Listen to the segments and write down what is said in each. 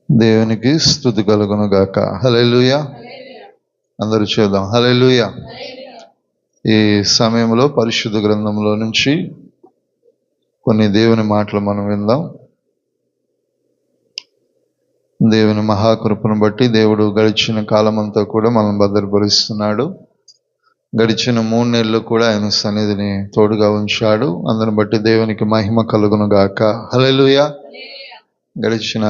దేవునికి స్తుతి కలుగును గాక. హల్లెలూయా. అందరూ చేద్దాం హల్లెలూయా. ఈ సమయంలో పరిశుద్ధ గ్రంథంలో నుంచి కొన్ని దేవుని మాటలు మనం విందాం. దేవుని మహాకృపను బట్టి దేవుడు గడిచిన కాలమంతా కూడా మనం భద్రపరుస్తున్నాడు. గడిచిన 3 నెలలు కూడా ఆయన సన్నిధిని తోడుగా ఉంచాడు. అందుని బట్టి దేవునికి మహిమ కలుగును గాక. హల్లెలూయా. గడిచిన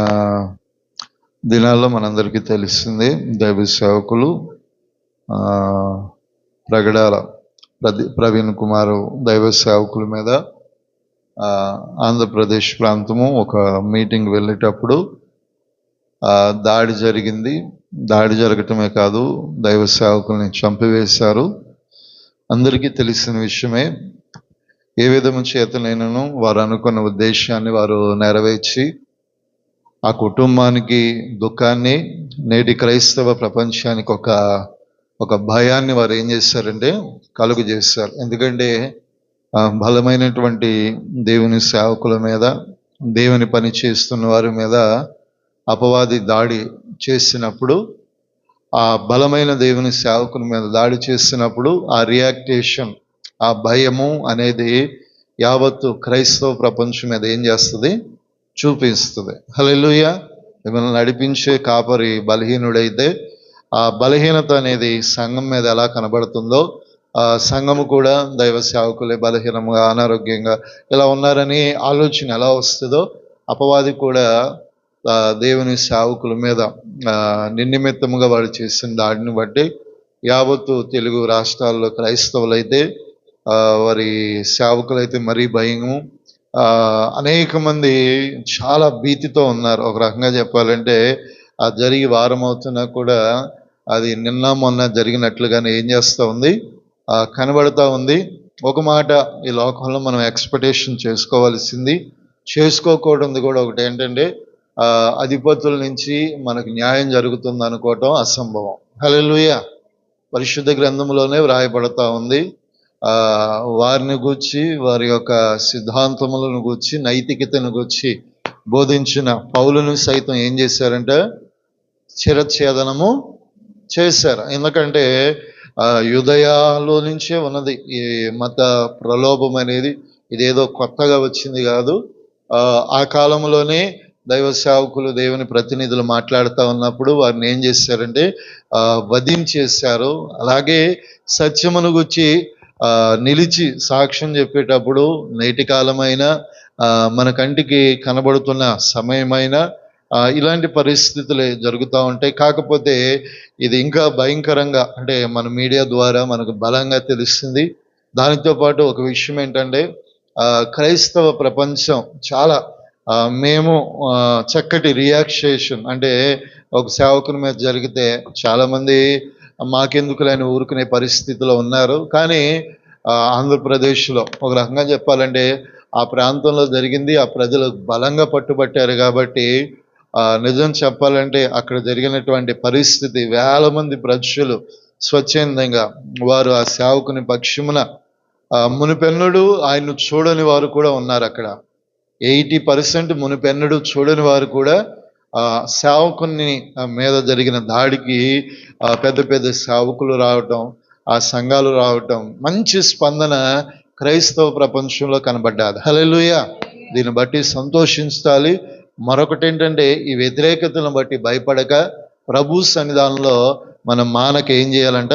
దినాల్లో మనందరికీ తెలిసింది, దైవ సేవకులు ప్రగడాల ప్రవీణ్ కుమార్ దైవ సేవకుల మీద ఆంధ్రప్రదేశ్ ప్రాంతము ఒక మీటింగ్ వెళ్ళేటప్పుడు దాడి జరిగింది. దాడి జరగటమే కాదు, దైవ సేవకుల్ని చంపివేశారు. అందరికీ తెలిసిన విషయమే. ఏ విధము చేతనైనను వారు అనుకున్న ఉద్దేశాన్ని వారు నెరవేర్చి ఆ కుటుంబానికి దుఃఖాన్ని, నేటి క్రైస్తవ ప్రపంచానికి ఒక భయాన్ని వారు ఏం చేశారంటే కలుగు చేశారు. ఎందుకంటే బలమైనటువంటి దేవుని సేవకుల మీద, దేవుని పని చేస్తున్న వారి మీద అపవాది దాడి చేసినప్పుడు, ఆ బలమైన దేవుని సేవకుల మీద దాడి చేసినప్పుడు ఆ రియాక్టేషన్, ఆ భయము అనేది యావత్తు క్రైస్తవ ప్రపంచం మీద ఏం చేస్తుంది? చూపిస్తుంది. హల్లెలూయా. మిమ్మల్ని నడిపించే కాపరి బలహీనుడైతే ఆ బలహీనత అనేది సంఘం మీద ఎలా కనబడుతుందో, ఆ సంఘము కూడా దైవ సేవకులే బలహీనంగా, అనారోగ్యంగా ఇలా ఉన్నారని ఆలోచన ఎలా వస్తుందో, అపవాది కూడా దేవుని సేవకుల మీద నిర్నిమిత్తముగా వాడు చేసిన దాడిని బట్టి యావత్తు తెలుగు రాష్ట్రాల్లో క్రైస్తవులైతే, వారి సేవకులైతే మరీ భయము, అనేక మంది చాలా భీతితో ఉన్నారు. ఒక రకంగా చెప్పాలంటే ఆ జరిగి వారం అవుతున్నా కూడా అది నిన్న మొన్న జరిగినట్లుగానే ఏం చేస్తూ ఉంది, కనబడతా ఉంది. ఒక మాట ఈ లోకంలో మనం ఎక్స్పెక్టేషన్ చేసుకోవాల్సింది, చేసుకోకూడదు కూడా ఒకటి ఏంటంటే అధిపతుల నుంచి మనకు న్యాయం జరుగుతుంది అనుకోవటం అసంభవం. హల్లెలూయా. పరిశుద్ధ గ్రంథంలోనే వ్రాయబడతా ఉంది. వారిని గూర్చి, వారి యొక్క సిద్ధాంతములను గూర్చి, నైతికతను గూర్చి బోధించిన పౌలును సైతం ఏం చేశారంటే శిరచ్ఛేదనము చేశారు. ఎందుకంటే యూదయలో నుంచే ఉన్నది ఈ మత ప్రలోభం అనేది. ఇదేదో కొత్తగా వచ్చింది కాదు. ఆ కాలంలోనే దైవ సేవకులు, దేవుని ప్రతినిధులు మాట్లాడుతూ ఉన్నప్పుడు వారిని ఏం చేశారంటే వధించేశారు. అలాగే సత్యమును గురించి నిలిచి సాక్ష్యం చెప్పేటప్పుడు నేటి కాలమైన, మన కంటికి కనబడుతున్న సమయమైన ఇలాంటి పరిస్థితులే జరుగుతూ ఉంటాయి. కాకపోతే ఇది ఇంకా భయంకరంగా, అంటే మన మీడియా ద్వారా మనకు బలంగా తెలుస్తుంది. దానితో పాటు ఒక విషయం ఏంటంటే క్రైస్తవ ప్రపంచం చాలా మేము చక్కటి రియాక్షన్, అంటే ఒక సేవకుని మీద జరిగితే చాలామంది మాకెందుకులేని ఊరుకునే పరిస్థితిలో ఉన్నారు. కానీ ఆంధ్రప్రదేశ్లో ఒక రకంగా చెప్పాలంటే ఆ ప్రాంతంలో జరిగింది, ఆ ప్రజలు బలంగా పట్టుబట్టారు. కాబట్టి నిజం చెప్పాలంటే అక్కడ జరిగినటువంటి పరిస్థితి, వేల మంది ప్రజలు స్వచ్ఛందంగా వారు ఆ సేవకుని పక్షమున మునిపెన్నడు ఆయన్ను చూడని వారు కూడా ఉన్నారు. అక్కడ 80% మునిపెన్నడు చూడని వారు కూడా సేవకుని మీద జరిగిన దాడికి పెద్ద పెద్ద సేవకులు రావటం, ఆ సంఘాలు రావటం, మంచి స్పందన క్రైస్తవ ప్రపంచంలో కనబడ్డాది. హల్లెలూయా. దీన్ని బట్టి సంతోషించాలి. మరొకటి ఏంటంటే ఈ వ్యతిరేకతను బట్టి భయపడక ప్రభు సన్నిధానంలో మనం మానక ఏం చేయాలంట?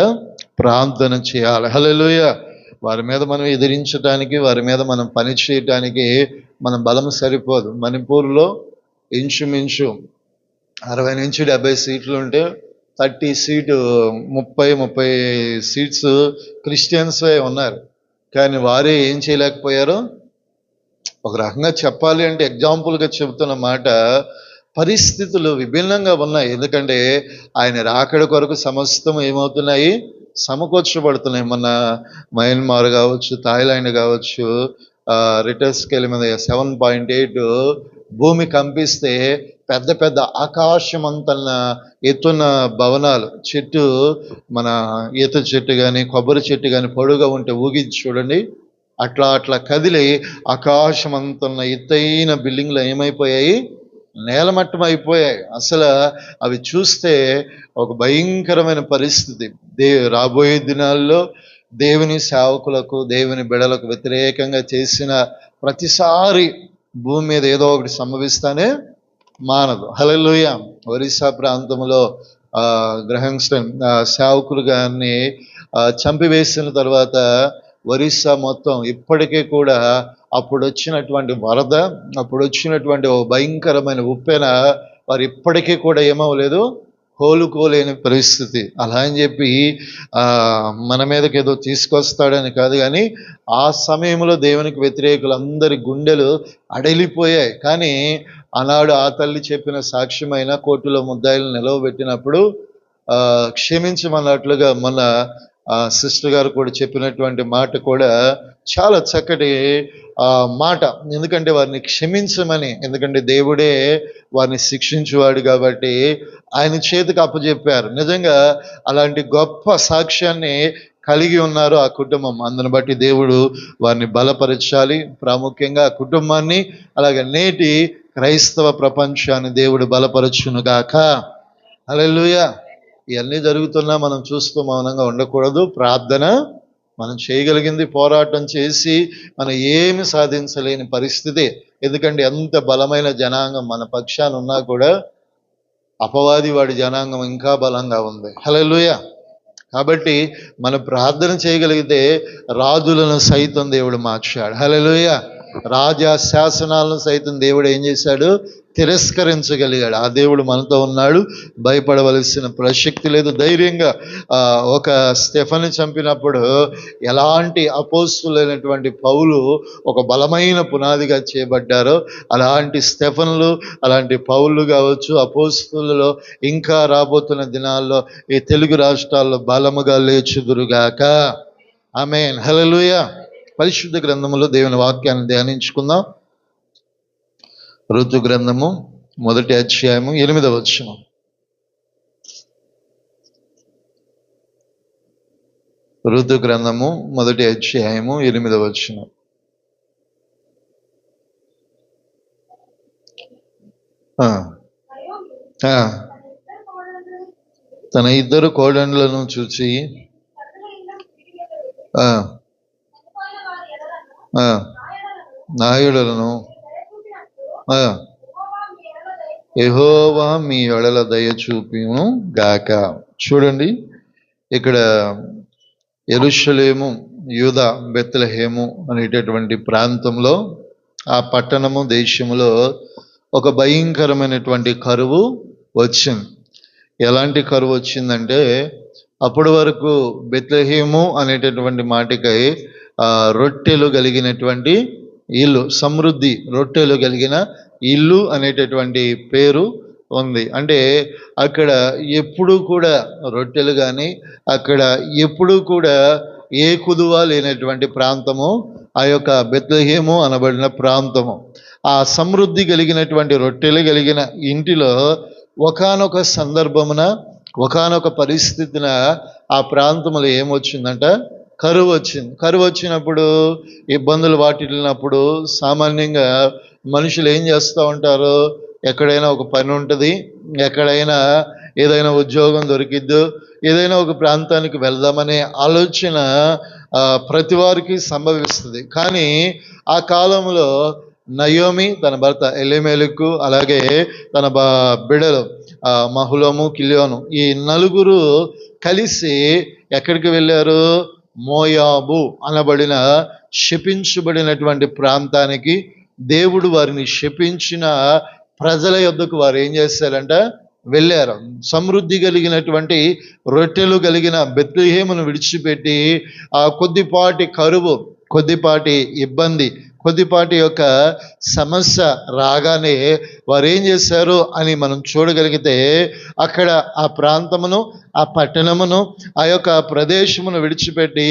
ప్రార్థన చేయాలి. హల్లెలూయా. వారి మీద మనం ఎదిరించడానికి, వారి మీద మనం పని చేయటానికి మన బలం సరిపోదు. మణిపూర్లో ఇంచుమించు 60 నుంచి 70 సీట్లు ఉంటే 30 సీట్స్ క్రిస్టియన్సే ఉన్నారు. కానీ వారే ఏం చేయలేకపోయారు. ఒక రకంగా చెప్పాలి అంటే ఎగ్జాంపుల్గా చెబుతున్న మాట, పరిస్థితులు విభిన్నంగా ఉన్నాయి. ఎందుకంటే ఆయన రాకడ కొరకు సమస్తం ఏమవుతున్నాయి? సమకూర్చబడుతున్నాయి. మన మయన్మార్ కావచ్చు, థాయిలాండ్ కావచ్చు, రిటర్ స్కేల్ మీద 7.8 భూమి కంపిస్తే పెద్ద పెద్ద ఆకాశమంతన్న ఎత్తున్న భవనాలు, చెట్టు, మన ఈత చెట్టు కానీ కొబ్బరి చెట్టు కానీ పొడుగా ఉంటే ఊగించి చూడండి, అట్లా అట్లా కదిలి ఆకాశం అంతున్న ఎత్తైన బిల్డింగ్లు ఏమైపోయాయి, నేలమట్టం అయిపోయాయి. అసలు అవి చూస్తే ఒక భయంకరమైన పరిస్థితి. రాబోయే దినాల్లో దేవుని సేవకులకు, దేవుని బిడలకు వ్యతిరేకంగా చేసిన ప్రతిసారి భూమి మీద ఏదో ఒకటి సంభవిస్తానే మానదు. హల్లెలూయా. ఒరిస్సా ప్రాంతంలో గ్రహంస్టన్ సేవకులు గారిని చంపివేసిన తర్వాత ఒరిస్సా మొత్తం ఇప్పటికీ కూడా అప్పుడు వచ్చినటువంటి వరద, అప్పుడు వచ్చినటువంటి ఓ భయంకరమైన ఉప్పెన వారు ఇప్పటికీ కూడా ఏమవలేదు, కోలుకోలేని పరిస్థితి. అలా అని చెప్పి మన మీదకి ఏదో తీసుకొస్తాడని కాదు, కానీ ఆ సమయంలో దేవునికి వ్యతిరేకులందరి గుండెలు అడలిపోయాయి. కానీ ఆనాడు ఆ తల్లి చెప్పిన సాక్ష్యమైన కోర్టులో ముద్దాయిలు నిలవబెట్టినప్పుడు క్షమించమన్నట్లుగా మన సిస్టర్ గారు కూడా చెప్పినటువంటి మాట కూడా చాలా చక్కటి మాట. ఎందుకంటే వారిని క్షమించమని, ఎందుకంటే దేవుడే వారిని శిక్షించేవాడు కాబట్టి ఆయన చేతికి అప్పచెప్పారు. నిజంగా అలాంటి గొప్ప సాక్ష్యాన్ని కలిగి ఉన్నారు ఆ కుటుంబం. అందుని బట్టి దేవుడు వారిని బలపరచాలి. ప్రాముఖ్యంగా ఆ కుటుంబాన్ని, అలాగే నేటి క్రైస్తవ ప్రపంచాన్ని దేవుడు బలపరచునుగాక. హల్లెలూయా. ఇవన్నీ జరుగుతున్నా మనం చూస్తూ మౌనంగా ఉండకూడదు. ప్రార్థన మనం చేయగలిగింది, పోరాటం చేసి మనం ఏమి సాధించలేని పరిస్థితి. ఎందుకంటే ఎంత బలమైన జనాంగం మన పక్షాన ఉన్నా కూడా అపవాది వాడి జనాంగం ఇంకా బలంగా ఉంది. హల్లెలూయా. కాబట్టి మనం ప్రార్థన చేయగలిగితే రాజులను సైతం దేవుడు మార్చాడు. హల్లెలూయా. రాజా శాసనాలను సైతం దేవుడు ఏం చేశాడు, తిరస్కరించగలిగాడు. ఆ దేవుడు మనతో ఉన్నాడు, భయపడవలసిన ప్రసక్తి లేదు. ధైర్యంగా ఒక స్టెఫెను చంపినప్పుడు ఎలాంటి అపోస్తులైనటువంటి పౌలు ఒక బలమైన పునాదిగా చేయబడ్డారో, అలాంటి స్టెఫెన్లు, అలాంటి పౌలు కావచ్చు, అపోస్తులలో ఇంకా రాబోతున్న దినాల్లో ఈ తెలుగు రాష్ట్రాల్లో బలముగా లేచుదురుగాక. ఆమేన్. హల్లెలూయా. పరిశుద్ధ గ్రంథములో దేవుని వాక్యాన్ని ధ్యానించుకుందాం. ఋతు గ్రంథము 1వ అధ్యాయము 8వ వచనం. ఋతు గ్రంథము 1వ అధ్యాయము 8వ వచనం. తన ఇద్దరు కోడళ్లను చూచి నాయుడులను యెహోవా మీ ఎడల దయ చూపును గాక. చూడండి, ఇక్కడ యెరూషలేము, యూదా, బెత్లెహేము అనేటటువంటి ప్రాంతంలో, ఆ పట్టణము దేశములో ఒక భయంకరమైనటువంటి కరువు వచ్చింది. ఎలాంటి కరువు వచ్చిందంటే, అప్పటి వరకు బెత్లెహేము అనేటటువంటి మాటకై రొట్టెలు కలిగినటువంటి ఇల్లు, సమృద్ధి, రొట్టెలు కలిగిన ఇల్లు అనేటటువంటి పేరు ఉంది. అంటే అక్కడ ఎప్పుడూ కూడా రొట్టెలు కానీ, అక్కడ ఎప్పుడూ కూడా ఏ కుదువ లేనటువంటి ప్రాంతము ఆ యొక్క బెత్లెహేము అనబడిన ప్రాంతము. ఆ సమృద్ధి కలిగినటువంటి రొట్టెలు కలిగిన ఇంటిలో ఒకానొక సందర్భమున, ఒకానొక పరిస్థితిన ఆ ప్రాంతంలో ఏమొచ్చిందంట, కరువు వచ్చింది. కరువు వచ్చినప్పుడు, ఇబ్బందులు వాటిల్లినప్పుడు సామాన్యంగా మనుషులు ఏం చేస్తూ ఉంటారు, ఎక్కడైనా ఒక పని ఉంటుంది, ఎక్కడైనా ఏదైనా ఉద్యోగం దొరికిద్దు, ఏదైనా ఒక ప్రాంతానికి వెళ్దామనే ఆలోచన ప్రతి వారికి సంభవిస్తుంది. కానీ ఆ కాలంలో నయోమి, తన భర్త ఎలీమెలెకు, అలాగే తన బిడ్డలు మహులము, కిలియోను, ఈ నలుగురు కలిసి ఎక్కడికి వెళ్ళారు, మోయాబు అనబడిన శపించబడినటువంటి ప్రాంతానికి. దేవుడు వారిని శపించిన ప్రజల యొద్దకు వారు ఏం చేశారంట, వెళ్ళారు. సమృద్ధి కలిగినటువంటి రొట్టెలు కలిగిన బెత్లెహేమును విడిచిపెట్టి ఆ కొద్దిపాటి కరువు, కొద్దిపాటి ఇబ్బంది, కొద్దిపాటి యొక్క సమస్య రాగానే వారు ఏం చేశారు అని మనం చూడగలిగితే, అక్కడ ఆ ప్రాంతమును, ఆ పట్టణమును, ఆ యొక్క ప్రదేశమును విడిచిపెట్టి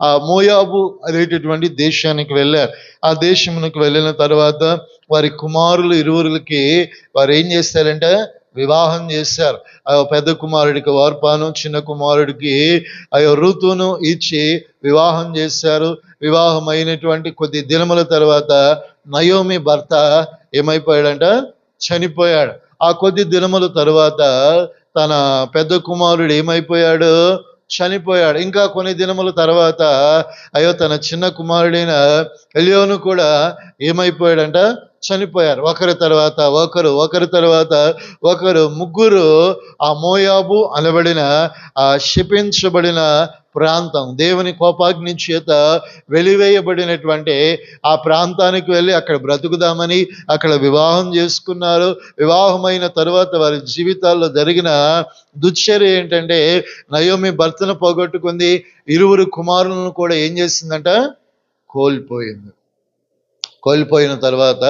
ఆ మోయాబు అనేటటువంటి దేశానికి వెళ్ళారు. ఆ దేశమునకు వెళ్ళిన తర్వాత వారి కుమారులు ఇరువురికి వారు ఏం చేస్తారంటే వివాహం చేశారు. పెద్ద కుమారుడికి ఓర్పాను, చిన్న కుమారుడికి రూతును ఇచ్చి వివాహం చేశారు. వివాహం అయినటువంటి కొద్ది దినముల తర్వాత నయోమి భర్త ఏమైపోయాడంట? చనిపోయాడు. ఆ కొద్ది దినముల తరువాత తన పెద్ద కుమారుడు ఏమైపోయాడు? చనిపోయాడు. ఇంకా కొన్ని దినముల తర్వాత తన చిన్న కుమారుడైన ఎలియోను కూడా ఏమైపోయాడంట? చనిపోయారు. ఒకరి తర్వాత ఒకరు ముగ్గురు ఆ మోయాబు అనబడిన ఆ శపించబడిన ప్రాంతం, దేవుని కోపాగ్ని చేత వెలివేయబడినటువంటి ఆ ప్రాంతానికి వెళ్ళి అక్కడ బ్రతుకుదామని అక్కడ వివాహం చేసుకున్నారు. వివాహమైన తరువాత వారి జీవితాల్లో జరిగిన దుశ్చర్య ఏంటంటే, నయోమి భర్తను పోగొట్టుకుంది, ఇరువురు కుమారులను కూడా ఏం చేసిందంట? కోల్పోయింది. కోల్పోయిన తర్వాత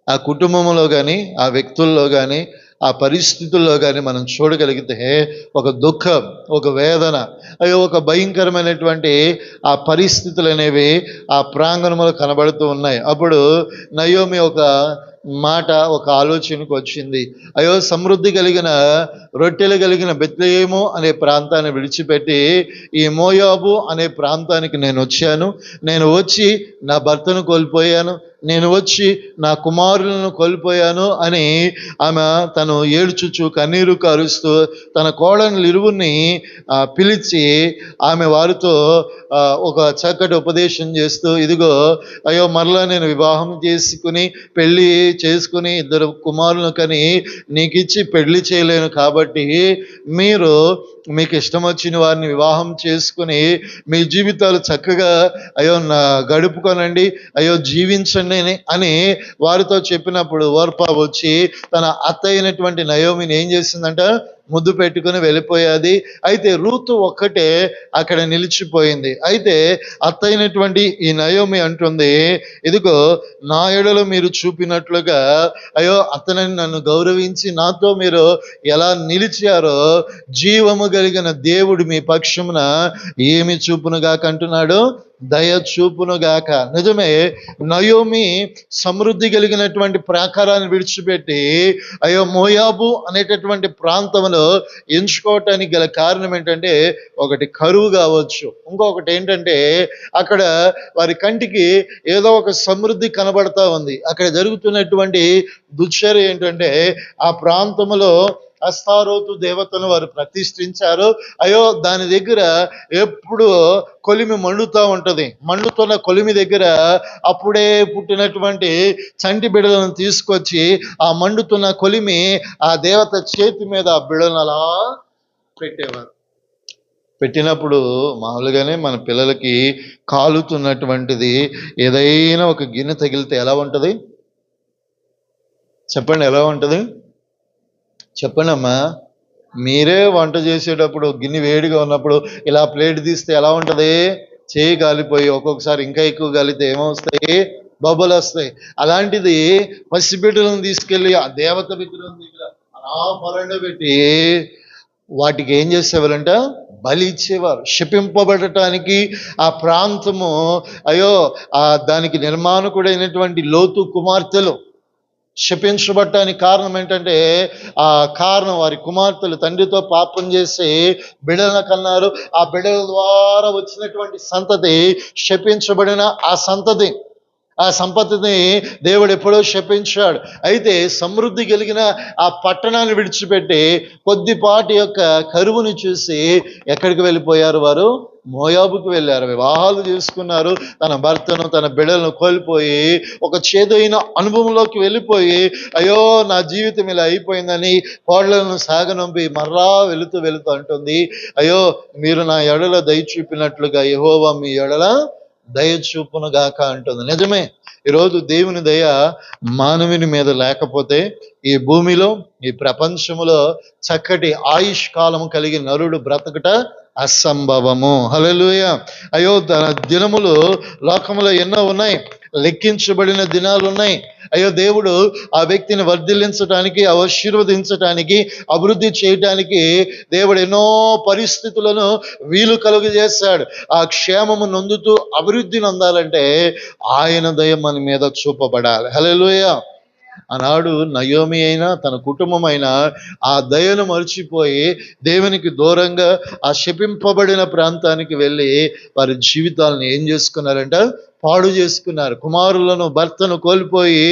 ఆ కుటుంబంలో కానీ, ఆ వ్యక్తుల్లో కానీ, ఆ పరిస్థితుల్లో కానీ మనం చూడగలిగితే ఒక దుఃఖం, ఒక వేదన, ఒక భయంకరమైనటువంటి ఆ పరిస్థితులు అనేవి ఆ ప్రాంగణంలో కనబడుతూ ఉన్నాయి. అప్పుడు నయోమి ఒక మాట, ఒక ఆలోచనకు వచ్చింది. సమృద్ధి కలిగిన రొట్టెలు కలిగిన బెత్లెహేము అనే ప్రాంతాన్ని విడిచిపెట్టి ఈ మోయాబు అనే ప్రాంతానికి నేను వచ్చాను. నేను వచ్చి నా భర్తను కోల్పోయాను, నేను వచ్చి నా కుమారులను కోల్పోయాను అని ఆమె తను ఏడ్చుచు కన్నీరు కారుస్తూ తన కోడళ్ళు ఇరువురిని పిలిచి ఆమె వారితో ఒక చక్కటి ఉపదేశం చేస్తూ, ఇదిగో మరలా నేను వివాహం చేసుకుని పెళ్ళి చేసుకుని ఇద్దరు కుమారులను కని నీకు ఇచ్చి పెళ్లి చేయలేను, కాబట్టి మీరు మీకు ఇష్టం వచ్చిన వారిని వివాహం చేసుకుని మీ జీవితాలు చక్కగా గడుపుకోనండి, జీవించండి అని వారితో చెప్పినప్పుడు ఓర్పా వచ్చి తన అత్త అయినటువంటి నయోమిని ఏం చేసిందంట? ముద్దు పెట్టుకుని వెళ్ళిపోయాది. అయితే రూతు ఒక్కటే అక్కడ నిలిచిపోయింది. అయితే అత్తైనటువంటి ఈ నయోమి అంటుంది, ఇదిగో నా ఎడలో మీరు చూపినట్లుగా అతనిని నన్ను గౌరవించి నాతో మీరు ఎలా నిలిచారో జీవము కలిగిన దేవుడు మీ పక్షమున ఏమి చూపునుగాక అంటున్నాడు? దయ చూపునుగాక. నిజమే, నయోమి సమృద్ధి కలిగినటువంటి ప్రాకారాన్ని విడిచిపెట్టి మోయాబు అనేటటువంటి ప్రాంతంలో ఎంచుకోవటానికి గల కారణం ఏంటంటే, ఒకటి కరువు కావచ్చు, ఇంకొకటి ఏంటంటే అక్కడ వారి కంటికి ఏదో ఒక సమృద్ధి కనబడతా ఉంది. అక్కడ జరుగుతున్నటువంటి దుశ్చర్య ఏంటంటే, ఆ ప్రాంతంలో అస్తారోతు దేవతను వారు ప్రతిష్ఠించారు. దాని దగ్గర ఎప్పుడు కొలిమి మండుతూ ఉంటది. మండుతున్న కొలిమి దగ్గర అప్పుడే పుట్టినటువంటి చంటి బిడలను తీసుకొచ్చి ఆ మండుతున్న కొలిమి ఆ దేవత చేతి మీద ఆ బిడలను అలా పెట్టేవారు. పెట్టినప్పుడు మామూలుగానే మన పిల్లలకి కాలుతున్నటువంటిది ఏదైనా ఒక గిన్నె తగిలితే ఎలా ఉంటుంది? చెప్పండి, ఎలా ఉంటుంది? చెప్పండి అమ్మా. మీరే వంట చేసేటప్పుడు గిన్నె వేడిగా ఉన్నప్పుడు ఇలా ప్లేట్ తీస్తే ఎలా ఉంటుంది? చేయి కాలిపోయి ఒక్కొక్కసారి ఇంకా ఎక్కువ కాలితే ఏమొస్తాయి? బొబ్బలు వస్తాయి. అలాంటిది పసిబిడ్డలను తీసుకెళ్ళి ఆ దేవత విగ్రహం దగ్గర అలా పొరంలో పెట్టి వాటికి ఏం చేసేవారంట? బలి ఇచ్చేవారు. శపింపబడటానికి ఆ ప్రాంతము దానికి నిర్మాణకుడైనటువంటి లోతు కుమార్తెలు శపించబడటానికి కారణం ఏంటంటే, ఆ కారణం వారి కుమార్తెలు తండ్రితో పాపం చేసి బిడ్డలను కన్నారు. ఆ బిడ్డల ద్వారా వచ్చినటువంటి సంతతి శపించబడిన ఆ సంతతి, ఆ సంపత్తిని దేవుడు ఎప్పుడో శపించాడు. అయితే సమృద్ధి కలిగిన ఆ పట్టణాన్ని విడిచిపెట్టి కొద్దిపాటి యొక్క కరువును చూసి ఎక్కడికి వెళ్ళిపోయారు? వారు మోయాబుకు వెళ్ళారు. వివాహాలు చేసుకున్నారు. తన భర్తను, తన బిడ్డలను కోల్పోయి ఒక చేదైన అనుభవంలోకి వెళ్ళిపోయి నా జీవితం ఇలా అయిపోయిందని కోడలను సాగనంపి మర్రా వెళుతూ అంటుంది, మీరు నా ఎడల దయ చూపినట్లుగా యెహోవా మీ ఎడల దయ చూపునుగాక అంటుంది. నిజమే, ఈరోజు దేవుని దయ మానవుని మీద లేకపోతే ఈ భూమిలో, ఈ ప్రపంచములో చక్కటి ఆయుష్ కాలం కలిగి నరుడు బ్రతకట అసంభవము. హల్లెలూయా. తన దినములు లోకములో ఎన్నో ఉన్నాయి, లెక్కించబడిన దినాలు ఉన్నాయి. దేవుడు ఆ వ్యక్తిని వర్ధిల్లించడానికి, ఆశీర్వదించడానికి, అభివృద్ధి చేయటానికి దేవుడు ఎన్నో పరిస్థితులను వీలు కలుగజేశాడు. ఆ క్షేమము నొందుతూ అభివృద్ధి నొందాలంటే ఆయన దయ మన మీద చూపబడాలి. హల్లెలూయా. ఆనాడు నయోమి అయినా తన కుటుంబం అయినా ఆ దయను మర్చిపోయి దేవునికి దూరంగా ఆ శపింపబడిన ప్రాంతానికి వెళ్ళి వారి జీవితాలను ఏం చేసుకున్నారంట, పాడు చేసుకున్నారు. కుమారులను భర్తను కోల్పోయి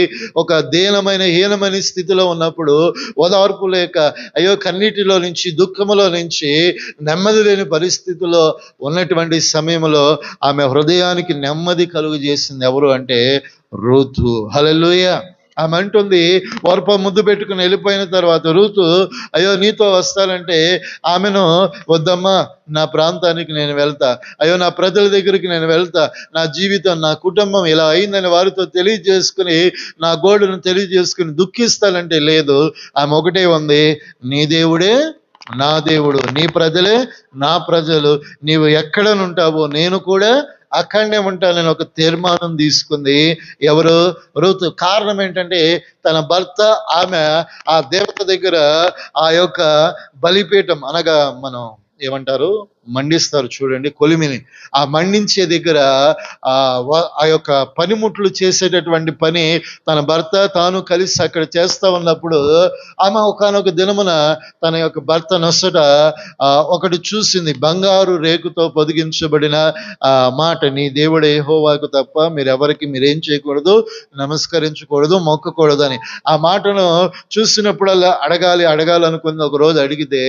ఒక దీనమైన హీనమైన స్థితిలో ఉన్నప్పుడు ఓదార్పు లేక అయ్యో కన్నీటిలో నుంచి దుఃఖములో నుంచి నెమ్మది లేని పరిస్థితిలో ఉన్నటువంటి సమయంలో ఆమె హృదయానికి నెమ్మది కలుగు చేసింది ఎవరు అంటే రూతు. హల్లెలూయా. ఆమె అంటుంది, వరప ముద్దు పెట్టుకుని వెళ్ళిపోయిన తర్వాత రూతు అయ్యో నీతో వస్తానంటే ఆమెను వద్దమ్మా, నా ప్రాంతానికి నేను వెళ్తా, అయ్యో నా ప్రజల దగ్గరికి నేను వెళ్తా, నా జీవితం నా కుటుంబం ఇలా అయిందని వారితో తెలియజేసుకుని నా గోడును తెలియజేసుకుని దుఃఖిస్తానంటే లేదు. ఆమె ఒకటే ఉంది, నీ దేవుడే నా దేవుడు, నీ ప్రజలే నా ప్రజలు, నీవు ఎక్కడనుంటావో నేను కూడా అక్కడనే ఉంటానని ఒక తీర్మానం తీసుకుంది. ఎవరు? రూతు. కారణం ఏంటంటే తన భర్త ఆమె ఆ దేవత దగ్గర ఆ యొక్క బలిపీఠం అనగా మనం ఏమంటారు, మండిస్తారు చూడండి కొలిమిని, ఆ మండించే దగ్గర ఆ యొక్క పనిముట్లు చేసేటటువంటి పని తన భర్త తాను కలిసి అక్కడ చేస్తా ఉన్నప్పుడు ఆమె ఒకానొక దినమున తన యొక్క భర్త నొసట ఒకటి చూసింది, బంగారు రేకుతో పొదిగించబడిన మాట, నీ దేవుడు యెహోవాకు తప్ప మీరేం చేయకూడదు, నమస్కరించకూడదు, మొక్కకూడదు అని. ఆ మాటను చూసినప్పుడల్లా అడగాలి అనుకుంది. ఒక రోజు అడిగితే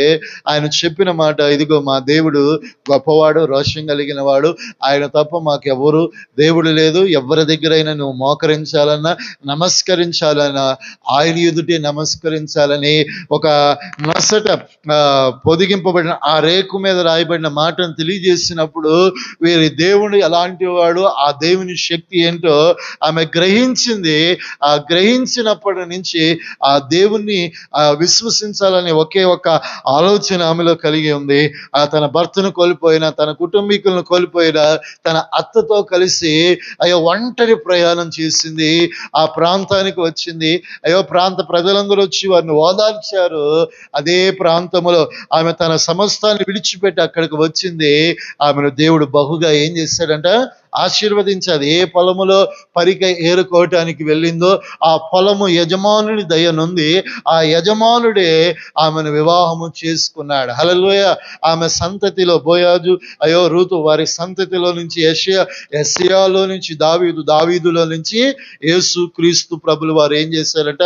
ఆయన చెప్పిన మాట, ఇదిగో మా దేవుడు గొప్పవాడు, రోషం కలిగిన వాడు, ఆయన తప్ప మాకెవరు దేవుడు లేదు, ఎవరి దగ్గరైనా నువ్వు మోకరించాలన్నా నమస్కరించాలన్నా ఆయన ఎదుటే నమస్కరించాలని ఒక నొసట పొదిగింపబడిన ఆ రేకు మీద రాయబడిన మాటను తెలియజేసినప్పుడు వీరి దేవుడు ఎలాంటి వాడు, ఆ దేవుని శక్తి ఏంటో ఆమె గ్రహించింది. ఆ గ్రహించినప్పటి నుంచి ఆ దేవుణ్ణి విశ్వసించాలని ఒకే ఒక ఆలోచన ఆమెలో కలిగి ఉంది. తన భర్తను కోల్పోయిన, తన కుటుంబీకులను కోల్పోయిన తన అత్తతో కలిసి అయ్యో ఒంటరి ప్రయాణం చేసింది. ఆ ప్రాంతానికి వచ్చింది. అయ్యో ప్రాంత ప్రజలందరూ వచ్చి వారిని ఓదార్చారు. అదే ప్రాంతంలో ఆమె తన సమస్తాన్ని విడిచిపెట్టి అక్కడికి వచ్చింది. ఆమెను దేవుడు బహుగా ఏం చేశాడంట, ఆశీర్వదించాలి. ఏ పొలములో పరిక ఏరుకోవటానికి వెళ్ళిందో ఆ పొలము యజమానుని దయనుంది. ఆ యజమానుడే ఆమెను వివాహము చేసుకున్నాడు. హల్లెలూయా. ఆమె సంతతిలో బోయాజు, అయ్యో రూతు, వారి సంతతిలో నుంచి యెషయాలో నుంచి దావీదులో నుంచి యేసు క్రీస్తు ప్రభులు వారు ఏం చేశారట,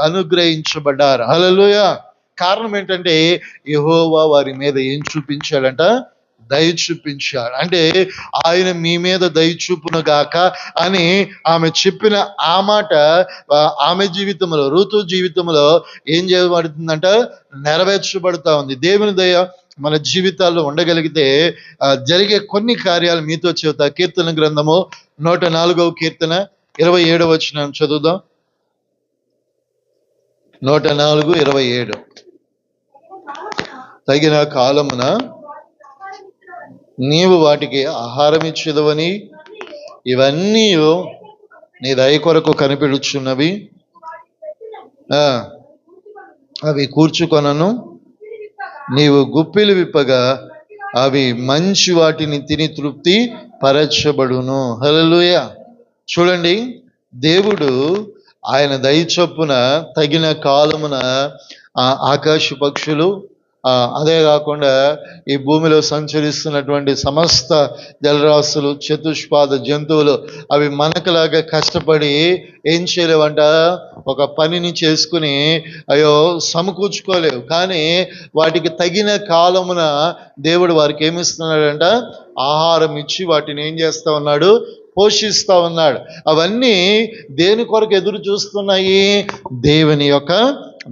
అనుగ్రహించబడ్డారు. హల్లెలూయా. కారణం ఏంటంటే యెహోవా వారి మీద ఏం చూపించాడంట, దయ చూపించాడు. అంటే ఆయన మీ మీద దయ చూపును గాక అని ఆమె చెప్పిన ఆ మాట ఆమె జీవితంలో, రూతు జీవితంలో ఏం చేయబడుతుందంట, నెరవేర్చబడుతూ ఉంది. దేవుని దయ మన జీవితాల్లో ఉండగలిగితే జరిగే కొన్ని కార్యాలు మీతో చెబుతా. కీర్తన గ్రంథము 104వ కీర్తన 27వ వచనం చదువుదాం. 104:27. తగిన కాలమున నీవు వాటికి ఆహారం ఇచ్చేదవని, ఇవన్నీ నీ దయ కొరకు కనిపెడుచున్నవి, అవి కూర్చుకొనను, నీవు గుప్పిలు విప్పగా అవి మంచి వాటిని తిని తృప్తి పరచబడును. హల్లెలూయా. చూడండి, దేవుడు ఆయన దయ చొప్పున తగిన కాలమున ఆకాశ పక్షులు, అదే కాకుండా ఈ భూమిలో సంచరిస్తున్నటువంటి సమస్త జలరాశులు, చతుష్పాద జంతువులు, అవి మనకులాగా కష్టపడి ఏం చేయలేవంట, ఒక పనిని చేసుకుని అయ్యో సమకూర్చుకోలేవు. కానీ వాటికి తగిన కాలమున దేవుడు వారికి ఏమిస్తున్నాడంట, ఆహారం ఇచ్చి వాటిని ఏం చేస్తా ఉన్నాడు, పోషిస్తా ఉన్నాడు. అవన్నీ దేని కొరకు ఎదురు చూస్తున్నాయి, దేవుని యొక్క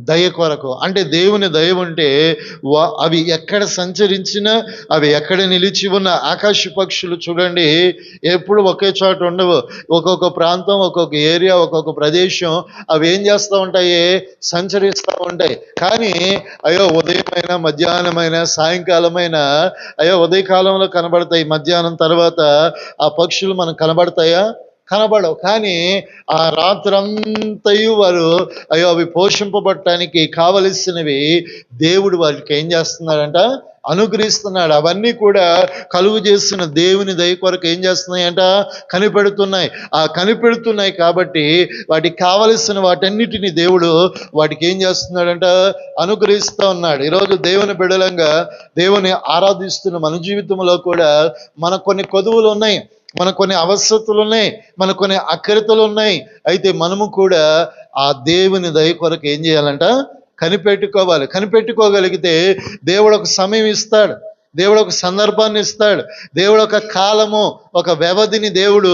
దయ కొరకు. అంటే దేవుని దయ ఉంటే అవి ఎక్కడ సంచరించినా, అవి ఎక్కడ నిలిచి ఉన్న ఆకాశ పక్షులు చూడండి, ఎప్పుడు ఒకే చోట ఉండవు. ఒక్కొక్క ప్రాంతం, ఒక్కొక్క ఏరియా, ఒక్కొక్క ప్రదేశం అవి ఏం చేస్తూ ఉంటాయి, సంచరిస్తూ ఉంటాయి. కానీ అయ్యో ఉదయమైనా, మధ్యాహ్నమైనా, సాయంకాలమైనా, అయ్యో ఉదయకాలంలో కనబడతాయి, మధ్యాహ్నం తర్వాత ఆ పక్షులు మనకు కనబడతాయా, కనబడవు. కానీ ఆ రాత్రంతయు వారు అవి పోషింపబడటానికి కావలసినవి దేవుడు వారికి ఏం చేస్తున్నాడంట, అనుగ్రహిస్తున్నాడు. అవన్నీ కూడా కలుగు చేస్తున్న దేవుని దయ కొరకు ఏం చేస్తున్నాయంట, కనిపెడుతున్నాయి. ఆ కనిపెడుతున్నాయి కాబట్టి వాటికి కావలసిన వాటన్నిటిని దేవుడు వాటికి ఏం చేస్తున్నాడంట, అనుగ్రహిస్తూ ఉన్నాడు. ఈరోజు దేవుని బిడలంగా దేవుని ఆరాధిస్తున్న మన జీవితంలో కూడా మనకు కొన్ని కొదువులు ఉన్నాయి, మనకు కొన్ని అవసరతలు ఉన్నాయి, మనకు కొన్ని అక్రతలు ఉన్నాయి. అయితే మనము కూడా ఆ దేవుని దయ కొరకు ఏం చేయాలంట, కనిపెట్టుకోవాలి. కనిపెట్టుకోగలిగితే దేవుడు ఒక సమయం ఇస్తాడు, దేవుడు ఒక సందర్భాన్ని ఇస్తాడు, దేవుడు ఒక కాలము, ఒక వ్యవధిని దేవుడు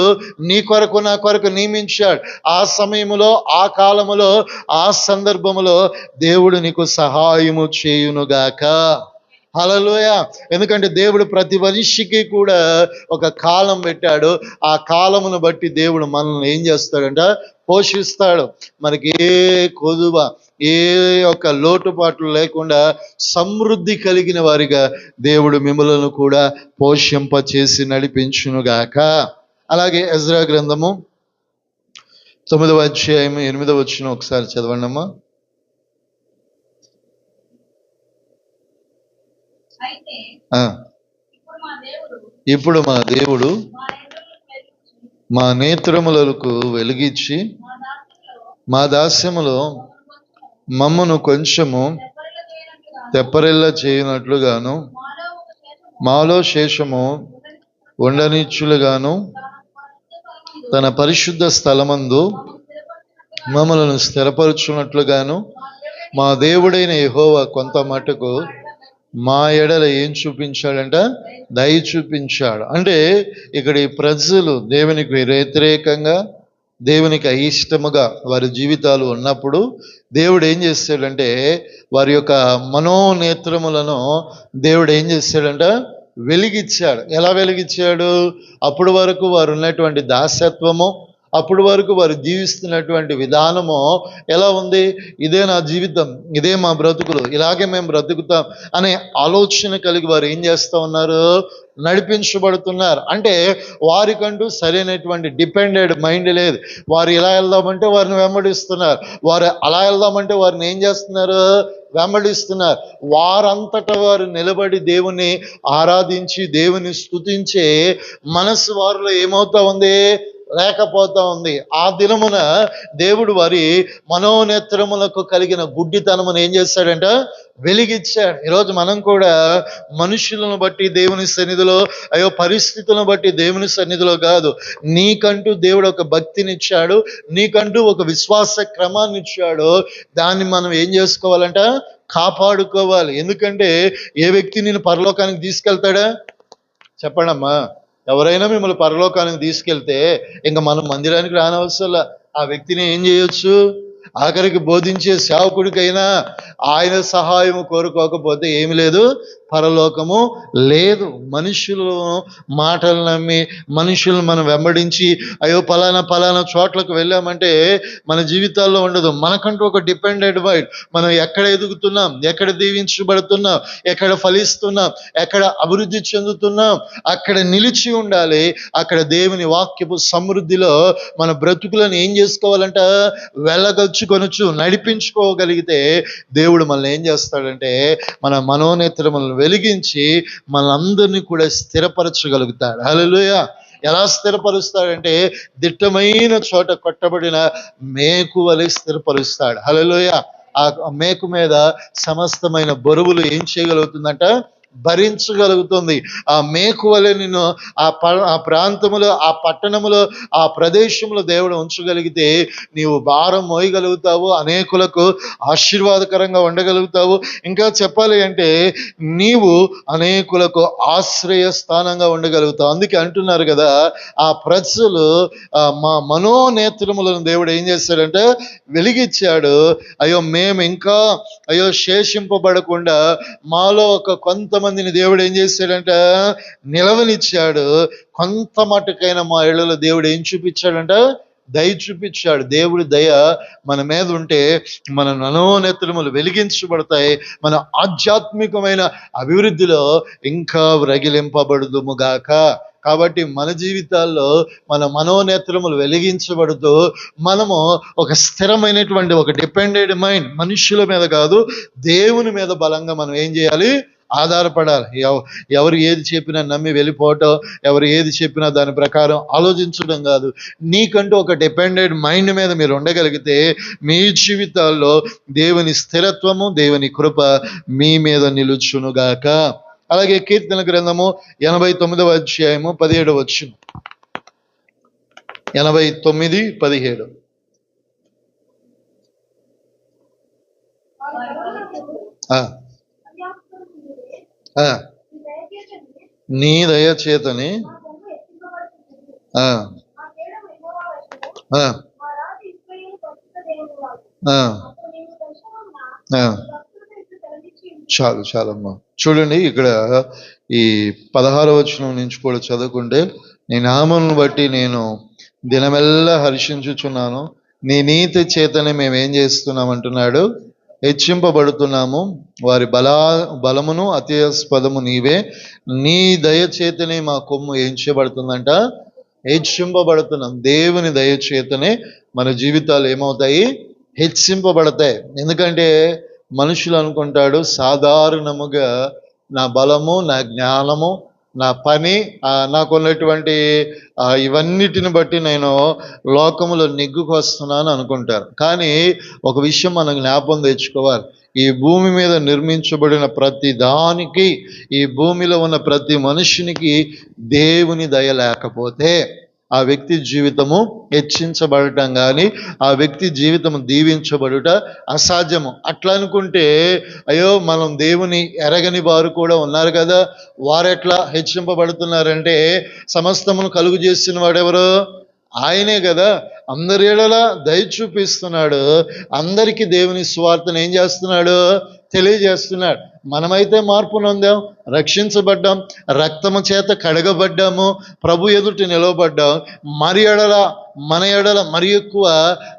నీ కొరకు నా కొరకు నియమించాడు. ఆ సమయములో, ఆ కాలములో, ఆ సందర్భములో దేవుడు నీకు సహాయము చేయునుగాక. హల్లెలూయా. ఎందుకంటే దేవుడు ప్రతి మనిషికి కూడా ఒక కాలం పెట్టాడు. ఆ కాలమును బట్టి దేవుడు మనల్ని ఏం చేస్తాడంట, పోషిస్తాడు. మనకి ఏ కొదువ, ఏ యొక్క లోటుపాట్లు లేకుండా సమృద్ధి కలిగిన వారిగా దేవుడు మిమ్మలను కూడా పోషింప చేసి నడిపించునుగాక. అలాగే ఎజ్రా గ్రంథము 9వ అధ్యాయం 8వ వచనం ఒకసారి చదవండి అమ్మా. ఇప్పుడు మా దేవుడు మా నేత్రములకు వెలిగించి మా దాస్యములో మమ్మను కొంచెము తెప్పరిల్ల చేయనట్లుగాను మాలో శేషము ఉండనిచ్చులుగాను తన పరిశుద్ధ స్థలమందు మమ్మలను స్థిరపరచున్నట్లుగాను మా దేవుడైన యెహోవా కొంత మటుకు మా ఎడల ఏం చూపించాడంట, దయ చూపించాడు. అంటే ఇక్కడ ఈ ప్రజలు దేవునికి వ్యతిరేకంగా, దేవునికి అయిష్టముగా వారి జీవితాలు ఉన్నప్పుడు దేవుడు ఏం చేస్తాడంటే వారి యొక్క మనోనేత్రములను దేవుడు ఏం చేస్తాడంట, వెలిగించాడు. ఎలా వెలిగించాడు? అప్పటి వరకు వారు ఉన్నటువంటి దాస్యత్వము, అప్పటి వరకు వారు జీవిస్తున్నటువంటి విధానము ఎలా ఉంది, ఇదే నా జీవితం, ఇదే మా బ్రతుకులు, ఇలాగే మేము బ్రతుకుతాం అనే ఆలోచన కలిగి వారు ఏం చేస్తూ ఉన్నారు, నడిపించబడుతున్నారు. అంటే వారికంటూ సరైనటువంటి డిపెండెడ్ మైండ్ లేదు. వారు ఇలా వెళ్దామంటే వారిని వెంబడిస్తున్నారు, వారు అలా వెళ్దామంటే వారిని ఏం చేస్తున్నారు, వెంబడిస్తున్నారు. వారంతటా వారు నిలబడి దేవుని ఆరాధించి దేవుని స్తుతించే మనసు వారిలో ఏమవుతా ఉంది, లేకపోతా ఉంది. ఆ దినమున దేవుడు వారి మనోనేత్రములకు కలిగిన గుడ్డితనమును ఏం చేశాడంట, వెలిగించాడు. ఈరోజు మనం కూడా మనుషులను బట్టి దేవుని సన్నిధిలో, పరిస్థితులను బట్టి దేవుని సన్నిధిలో కాదు, నీకంటూ దేవుడు ఒక భక్తినిచ్చాడు, నీకంటూ ఒక విశ్వాస క్రమాన్ని ఇచ్చాడు. దాన్ని మనం ఏం చేసుకోవాలంట, కాపాడుకోవాలి. ఎందుకంటే ఏ వ్యక్తి నేను పరలోకానికి తీసుకెళ్తాడా, చెప్పండమ్మా. ఎవరైనా మిమ్మల్ని పరలోకానికి తీసుకెళ్తే ఇంకా మనం మందిరానికి రానవసరంలా. ఆ వ్యక్తిని ఏం చేయొచ్చు, ఆఖరికి బోధించే సేవకుడికైనా ఆయన సహాయం కోరుకోకపోతే ఏమి లేదు, పరలోకము లేదు. మనుషులు మాటలు నమ్మి, మనుషులను మనం వెంబడించి పలానా చోట్లకు వెళ్ళామంటే మన జీవితాల్లో ఉండదు. మనకంటూ ఒక డిపెండెడ్ మైండ్, మనం ఎక్కడ ఎదుగుతున్నాం, ఎక్కడ దీవించబడుతున్నాం, ఎక్కడ ఫలిస్తున్నాం, ఎక్కడ అభివృద్ధి చెందుతున్నాం, అక్కడ నిలిచి ఉండాలి. అక్కడ దేవుని వాక్యపు సమృద్ధిలో మన బ్రతుకులను ఏం చేసుకోవాలంట, వెళ్ళగచ్చుకొనొచ్చు, నడిపించుకోగలిగితే దేవుడు మనల్ని ఏం చేస్తాడంటే మన మనోనేత్రములను వెలిగించి మనందరినీ కూడా స్థిరపరచగలుగుతాడు. హల్లెలూయా. ఎలా స్థిరపరుస్తాడంటే దిట్టమైన చోట కొట్టబడిన మేకు వలె స్థిరపరుస్తాడు. హల్లెలూయా. ఆ మేకు మీద సమస్తమైన బరువులు ఏం చేయగలుగుతుందంట, భరించగలుగుతుంది. ఆ మేకు వలె నిన్ను ఆ ప్రాంతములో, ఆ పట్టణములో, ఆ ప్రదేశంలో దేవుడు ఉంచగలిగితే నీవు భారం మోయగలుగుతావు, అనేకులకు ఆశీర్వాదకరంగా ఉండగలుగుతావు. ఇంకా చెప్పాలి అంటే నీవు అనేకులకు ఆశ్రయ స్థానంగా ఉండగలుగుతావు. అందుకే అంటున్నారు కదా, ఆ ప్రజలు మా మనోనేత్రములను దేవుడు ఏం చేశాడంటే వెలిగించాడు. మేము ఇంకా శేషింపబడకుండా మాలో ఒక కొంతమందిని దేవుడు ఏం చేశాడంట, నిలవనిచ్చాడు. కొంత మటుకైనా మా ఇళ్లలో దేవుడు ఏం చూపించాడంట, దయ చూపించాడు. దేవుడి దయ మన మీద ఉంటే మన మనోనేత్రములు వెలిగించబడతాయి, మన ఆధ్యాత్మికమైన అభివృద్ధిలో ఇంకా రగిలింపబడుదుముగాక. కాబట్టి మన జీవితాల్లో మన మనోనేత్రములు వెలిగించబడుతూ మనము ఒక స్థిరమైనటువంటి ఒక డిపెండెడ్ మైండ్, మనుష్యుల మీద కాదు దేవుని మీద బలంగా మనం ఏం చేయాలి, ఆధారపడాలి. ఎవరు ఏది చెప్పినా నమ్మి వెళ్ళిపోవటం, ఎవరు ఏది చెప్పినా దాని ప్రకారం ఆలోచించడం కాదు. నీకంటూ ఒక డిపెండెడ్ మైండ్ మీద మీరు ఉండగలిగితే మీ జీవితాల్లో దేవుని స్థిరత్వము, దేవుని కృప మీ మీద నిలుచునుగాక. అలాగే కీర్తన గ్రంథము 89వ అధ్యాయము 17వ వచనం. 89:17. నీ దయచేతని చాలు చాలమ్మా. చూడండి, ఇక్కడ ఈ 16వ వచనం నుంచి కూడా చదువుకుంటే, నీ నామమును బట్టి నేను దినమెల్లా హర్షించుచున్నాను, నీ నీతి చేతనే మేము ఏం చేస్తున్నాం అంటున్నాడు, హెచ్చింపబడుతున్నాము. వారి బలమును అత్యాస్పదము నీవే, నీ దయచేతనే మా కొమ్ము ఏం చేయబడుతుందంట, హెచ్చింపబడుతున్నాం. దేవుని దయచేతనే మన జీవితాలు ఏమవుతాయి, హెచ్చింపబడతాయి. ఎందుకంటే మనుషులు అనుకుంటాడు సాధారణముగా నా బలము, నా జ్ఞానము, నా పని, నాకున్నటువంటి ఇవన్నిటిని బట్టి నేను లోకములో నెగ్గుకు వస్తున్నాను అనుకుంటారు. కానీ ఒక విషయం మనం జ్ఞాపకం తెచ్చుకోవాలి, ఈ భూమి మీద నిర్మించబడిన ప్రతి దానికి, ఈ భూమిలో ఉన్న ప్రతి మనుషునికి దేవుని దయ లేకపోతే ఆ వ్యక్తి జీవితము హెచ్చించబడటం కానీ, ఆ వ్యక్తి జీవితము దీవించబడుట అసాధ్యము. అట్లా అనుకుంటే అయ్యో మనం దేవుని ఎరగని వారు కూడా ఉన్నారు కదా, వారెట్లా హెచ్చింపబడుతున్నారంటే సమస్తమును కలుగు చేసిన వాడెవరు, ఆయనే కదా. అందరి ఎడలా దయ చూపిస్తున్నాడు, అందరికీ దేవుని సువార్తను ఏం చేస్తున్నాడు, తెలియజేస్తున్నాడు. మనమైతే మార్పు నొందాం, రక్షించబడ్డాం, రక్తము చేత కడగబడ్డాము, ప్రభు ఎదుటి నిలవబడ్డాం. మన ఎడల మరి ఎక్కువ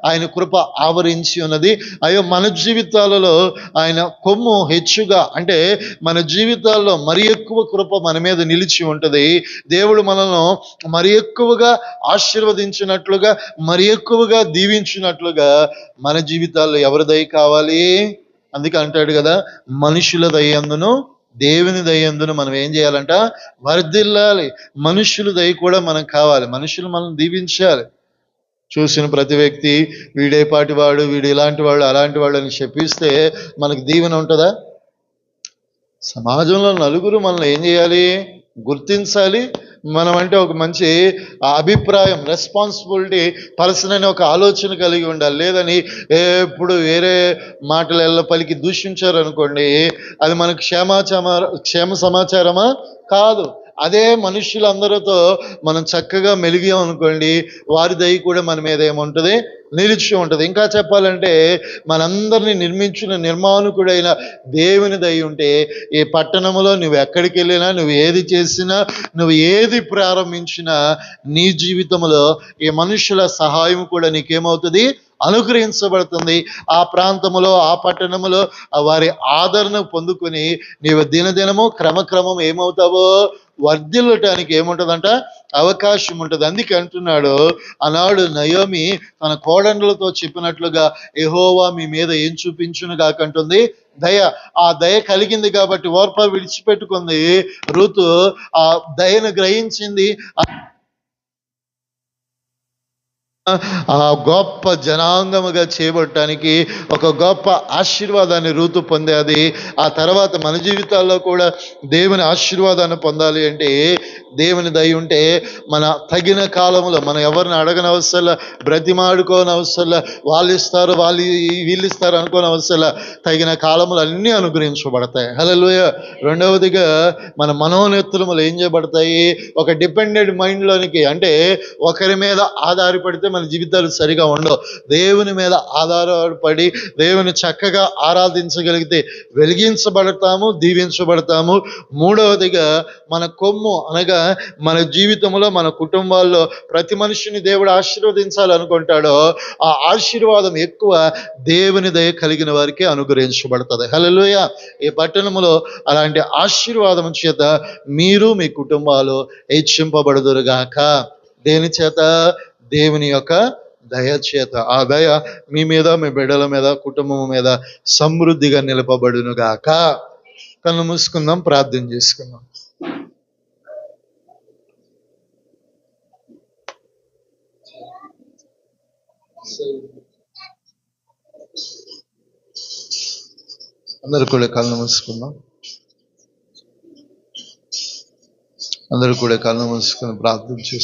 ఆయన కృప ఆవరించి ఉన్నది. అయ్యో మన జీవితాలలో ఆయన కొమ్ము హెచ్చుగా, అంటే మన జీవితాల్లో మరి ఎక్కువ కృప మన మీద నిలిచి ఉంటుంది. దేవుడు మనల్ని మరి ఎక్కువగా ఆశీర్వదించినట్లుగా, మరి ఎక్కువగా దీవించినట్లుగా మన జీవితాల్లో ఎవరి దయ కావాలి. అందుకే అంటాడు కదా, మనుషుల దయందును దేవుని దయందును మనం ఏం చేయాలంట, వర్ధిల్లాలి. మనుషుల దయ కూడా మనకు కావాలి, మనుషులు మనం దీవించాలి. చూసిన ప్రతి వ్యక్తి వీడేపాటి వాడు, వీడు ఇలాంటి వాడు, అలాంటి వాడు అని చెప్పిస్తే మనకు దీవెన ఉంటుందా? సమాజంలో నలుగురు మనల్ని ఏం చేయాలి, గుర్తించాలి. మనం అంటే ఒక మంచి అభిప్రాయం, రెస్పాన్సిబిలిటీ పర్సన్ అనే ఒక ఆలోచన కలిగి ఉండాలి. లేదని ఎప్పుడు వేరే మాటలు పలికి దూషించారు అనుకోండి, అది మనకు క్షేమ సమాచారమా కాదు. అదే మనుష్యులందరితో మనం చక్కగా మెలిగాం అనుకోండి, వారి దయ కూడా మన మీద ఏముంటుంది, నిలిచి ఉంటుంది. ఇంకా చెప్పాలంటే మనందరినీ నిర్మించిన నిర్మాణకుడైన దేవుని దయ ఉంటే ఈ పట్టణంలో నువ్వు ఎక్కడికి వెళ్ళినా, నువ్వు ఏది చేసినా, నువ్వు ఏది ప్రారంభించినా నీ జీవితంలో ఈ మనుషుల సహాయం కూడా నీకేమవుతుంది, అనుగ్రహించబడుతుంది. ఆ ప్రాంతములో, ఆ పట్టణములో వారి ఆదరణ పొందుకొని నీవు దినదినము క్రమక్రమం ఏమవుతావో వర్ధిల్లటానికి ఏముంటుందంట, అవకాశం ఉంటుంది. అందుకే అంటున్నాడు, ఆనాడు నయోమి తన కోడళ్ళతో చెప్పినట్లుగా యెహోవా మీ మీద ఏం చూపించును కాకంటుంది, దయ. ఆ దయ కలిగింది కాబట్టి ఓర్ప విడిచిపెట్టుకుంది. రూతు ఆ దయను గ్రహించింది. ఆ గొప్ప జనాంగముగా చేయబడటానికి ఒక గొప్ప ఆశీర్వాదాన్ని రూతు పొందేది. ఆ తర్వాత మన జీవితాల్లో కూడా దేవుని ఆశీర్వాదాన్ని పొందాలి అంటే దేవుని దయ ఉంటే మన తగిన కాలంలో మనం ఎవరిని అడగని అవసరంలా, బ్రతిమాడుకోని అవసరంలా, వాళ్ళు ఇస్తారు వీళ్ళు ఇస్తారు అనుకోని అవసరంలా, తగిన కాలంలో అన్నీ అనుగ్రహించబడతాయి. హల్లెలూయా. రెండవదిగా మన మనోనేత్రములు ఏం చేయబడతాయి, ఒక డిపెండెడ్ మైండ్లోనికి, అంటే ఒకరి మీద ఆధారపడితే మన జీవితాలు సరిగా ఉండవు. దేవుని మీద ఆధారపడి దేవుని చక్కగా ఆరాధించగలిగితే వెలిగించబడతాము, దీవించబడతాము. మూడవదిగా మన కొమ్ము అనగా మన జీవితంలో మన కుటుంబాల్లో ప్రతి మనిషిని దేవుడు ఆశీర్వదించాలనుకుంటాడో ఆ ఆశీర్వాదం ఎక్కువ దేవుని దయ కలిగిన వారికి అనుగ్రహించబడుతుంది. హల్లెలూయా. ఈ పట్టణంలో అలాంటి ఆశీర్వాదం చేత మీరు మీ కుటుంబాలు హెచ్చింపబడుదురుగాక. దేని చేత? దేవుని యొక్క దయ చేత. ఆ దయ మీ మీద, మీ బిడ్డల మీద, కుటుంబం మీద సమృద్ధిగా నిలపబడునుగాక. కళ్ళు మూసుకుందాం, ప్రార్థన చేసుకుందాం. అందరూ కూడా కళ్ళు మూసుకుందాం. అందరూ కూడా కళ్ళు మూసుకుని ప్రార్థన చేసుకుందాం.